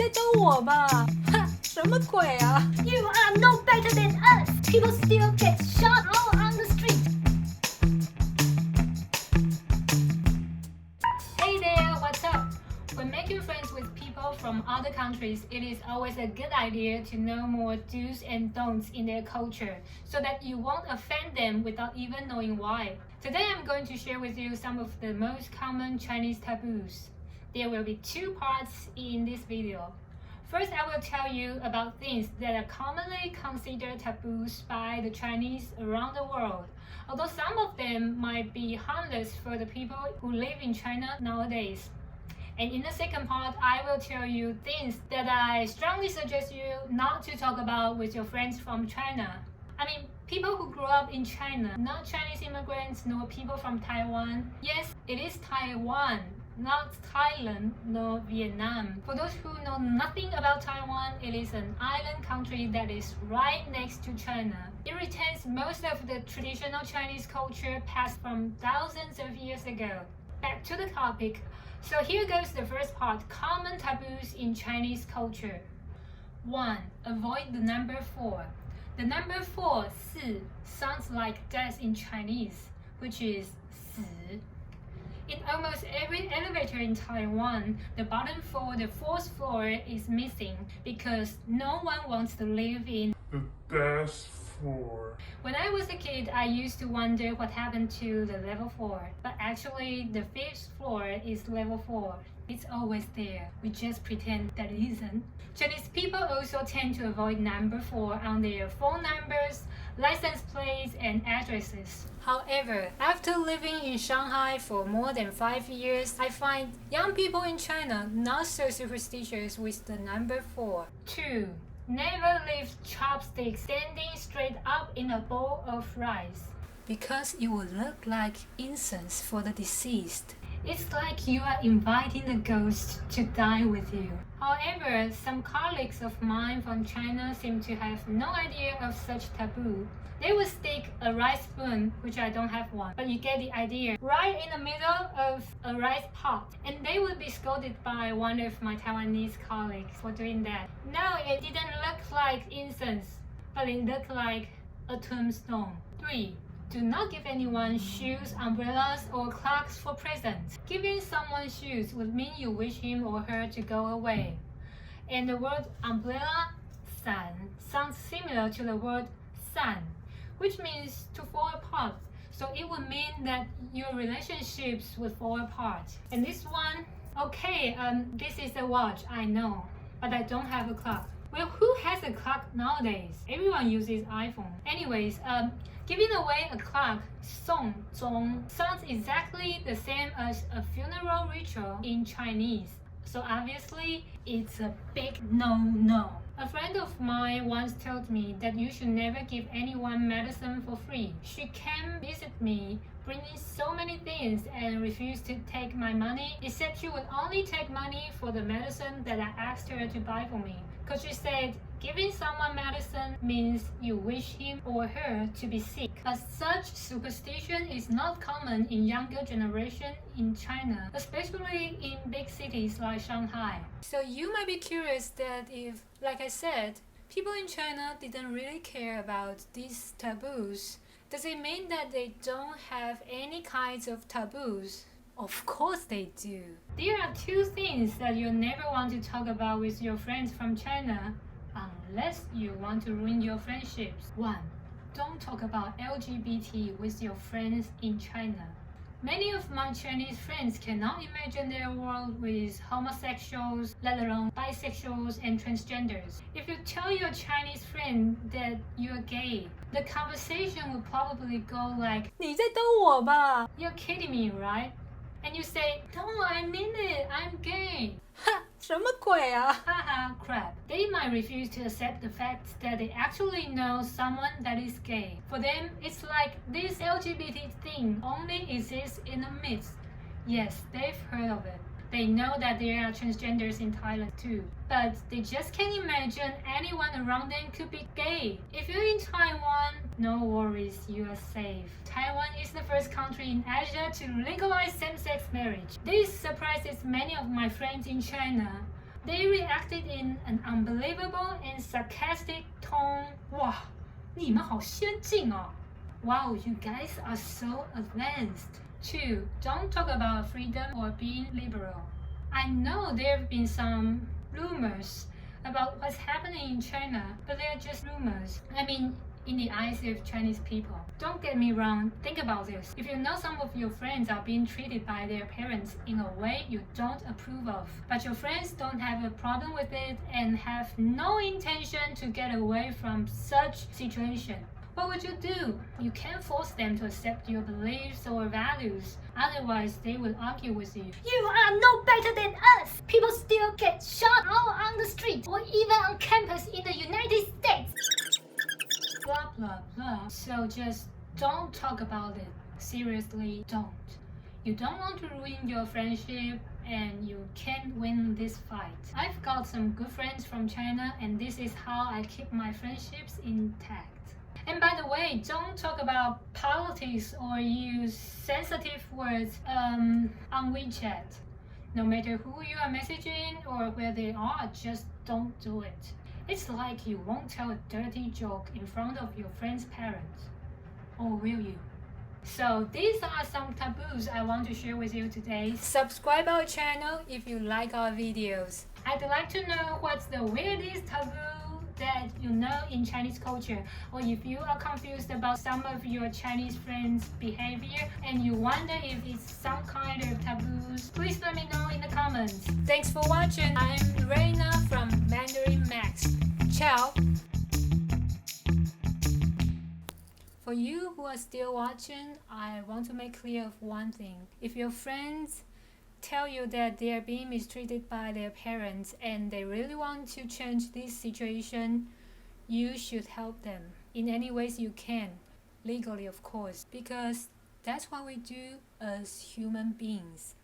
在逗我吧？哈，什么鬼啊 You are no better than us. People still get shot out on the street. Hey there, what's up? When making friends with people from other countries, it is always a good idea to know more do's and don'ts in their culture so that you won't offend them without even knowing why. Today I'm going to share with you some of the most common Chinese taboos. There will be two parts in this video. First, I will tell you about things that are commonly considered taboos by the Chinese around the world, although some of them might be harmless for the people who live in China nowadays. And in the second part, I will tell you things that I strongly suggest you not to talk about with your friends from China. I mean, people who grew up in China, not Chinese immigrants nor people from Taiwan. Yes, it is Taiwan, not Thailand nor Vietnam. For those who know nothing about Taiwan, it is an island country that is right next to China. It retains most of the traditional Chinese culture passed from thousands of years ago. Back to the topic. So here goes the first part, common taboos in Chinese culture. 1. Avoid the number 4. The number 4, 4, sounds like death in Chinese, which is 死. In almost every elevator in Taiwan, the bottom floor, the fourth floor, is missing because no one wants to live in the best floor. When I was a kid, I used to wonder what happened to the level 4, but actually the 5th floor is level 4. It's always there. We just pretend that it isn't. Chinese people also tend to avoid number 4 on their phone numbers, license plates, and addresses. However, after living in Shanghai for more than 5 years, I find young people in China not so superstitious with the number 4. 2. Never leave chopsticks standing straight up in a bowl of rice, because it will look like incense for the deceased. It's like you are inviting the ghost to dine with you. However, some colleagues of mine from China seem to have no idea of such taboo. They would stick a rice spoon, which I don't have one, but you get the idea, right in the middle of a rice pot. And they would be scolded by one of my Taiwanese colleagues for doing that. No, it didn't look like incense, but it looked like a tombstone. 3. Do not give anyone shoes, umbrellas, or clocks for presents. Giving someone shoes would mean you wish him or her to go away. And the word umbrella, 伞, sounds similar to the word 散, which means to fall apart. So it would mean that your relationships would fall apart. And this one, okay, this is a watch, I know, but I don't have a clock. Well, who has a clock nowadays? Everyone uses iPhone. Anyways, giving away a clock, sòngzhōng, sounds exactly the same as a funeral ritual in Chinese. So obviously, it's a big no-no. A friend of mine once told me that you should never give anyone medicine for free. She came visit me, bringing so many things, and refused to take my money, except she would only take money for the medicine that I asked her to buy for me. Because she said, giving someone medicine means you wish him or her to be sick. But such superstition is not common in younger generation in China, especially in big cities like Shanghai. So you might be curious that if, like I said, people in China didn't really care about these taboos, does it mean that they don't have any kinds of taboos? Of course they do. There are two things that you never want to talk about with your friends from China, unless you want to ruin your friendships. 1. Don't talk about LGBT with your friends in China. Many of my Chinese friends cannot imagine their world with homosexuals, let alone bisexuals and transgenders. If you tell your Chinese friend that you're gay, the conversation will probably go like, 你在逗我吧？ You're kidding me, right? And you say, no, I mean it, I'm gay. 哈，什么鬼啊 Haha, crap. They might refuse to accept the fact that they actually know someone that is gay. For them, it's like this LGBT thing only exists in a myth. Yes, they've heard of it. They know that there are transgenders in Thailand too, but they just can't imagine anyone around them could be gay. If you're in Taiwan, no worries, you are safe. Taiwan is the first country in Asia to legalize same-sex marriage. This surprises many of my friends in China. They reacted in an unbelievable and sarcastic tone. 哇，你们好先进啊！ Wow, you guys are so advanced. 2. Don't talk about freedom or being liberal. I know there have been some rumors about what's happening in China, but they're just rumors. I mean, in the eyes of Chinese people. Don't get me wrong, think about this. If you know some of your friends are being treated by their parents in a way you don't approve of, but your friends don't have a problem with it and have no intention to get away from such situation, what would you do? You can't force them to accept your beliefs or values. Otherwise, they will argue with you. You are no better than us! People still get shot out on the street or even on campus in the United States. Blah blah blah. So just don't talk about it. Seriously, don't. You don't want to ruin your friendship and you can't win this fight. I've got some good friends from China and this is how I keep my friendships intact. And by the way, don't talk about politics or use sensitive words on WeChat. No matter who you are messaging or where they are, just don't do it. It's like you won't tell a dirty joke in front of your friend's parents. Or will you? So these are some taboos I want to share with you today. Subscribe our channel if you like our videos. I'd like to know what's the weirdest taboo that you know in Chinese culture, or if you are confused about some of your Chinese friends' behavior and you wonder if it's some kind of taboos, please let me know in the comments. Thanks for watching. I'm Reina from Mandarin Max. Ciao. For you who are still watching, I want to make clear of one thing. If your friends tell you that they are being mistreated by their parents and they really want to change this situation, you should help them in any ways you can, legally of course, because that's what we do as human beings.